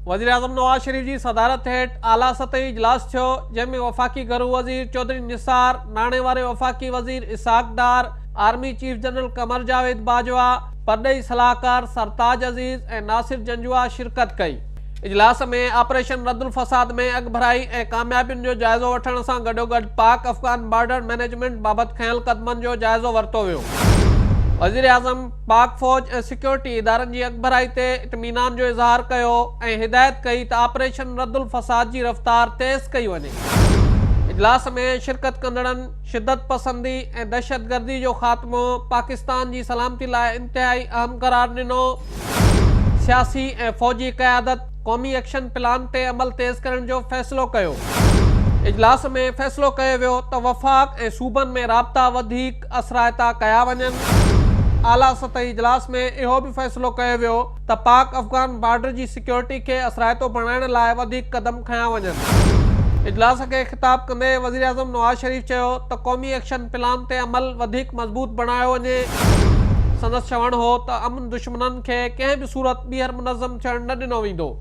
वज़ीर आज़म नवाज शरीफ की सदारत हेठ आला सतही इजलास थियो, जंहिंमें वफ़ाक़ी घरू वज़ीर चौधरी निसार, नाणे वारे वफ़ाक़ी वज़ीर इसहाक डार, army chief general Qamar Javed Bajwa, परॾेही सलाहकार सरताज अज़ीज़ ऐं नासिर जंजुआ शिरकत कई। इजलास में ऑपरेशन रद्दुल फसाद में अगभराई ऐं कामयाबियुनि जो जाइज़ो वठण सां गॾोगॾु पाक अफ़गान बॉर्डर मैनेजमेंट बाबति खयल क़दमनि जो जाइज़ो वरितो वियो। वज़ीर आज़म पाक फ़ौज ऐं सिक्योरिटी इदारनि जी अगभराई ते इत्मीनान जो इज़हार कयो ऐं हिदायत कई त ऑपरेशन रद्दुल फसाद जी रफ़्तार तेज़ कई वञे। इजलास में शिरकत कंदड़नि शिदत पसंदी ऐं दहशतगर्दी जो ख़ात्मो पाकिस्तान जी सलामती लाइ इंतहाई अहम क़रार ॾिनो। सियासी ऐं फ़ौजी क़यादत क़ौमी एक्शन प्लान ते अमल तेज़ करण जो फ़ैसिलो कयो। इजलास में फ़ैसिलो कयो वियो त वफ़ाक़ ऐं सूबनि में राब्ता वधीक असराइता कया वञनि। आला सतही इजलास में इहो बि फ़ैसिलो कयो वियो त पाक अफ़गान बॉर्डर जी सिक्योरिटी खे असराइतो बणाइण लाइ वधीक क़दम खयां वञनि। इजलास खे ख़िताब कंदे वज़ीर आज़म नवाज शरीफ चयो त क़ौमी एक्शन प्लान ते अमल वधीक मज़बूत बणायो वञे। संदसि चवणु हो त अमन दुश्मननि खे कंहिं बि सूरत ॿीहर मुनज़्ज़म थियणु न ॾिनो वेंदो।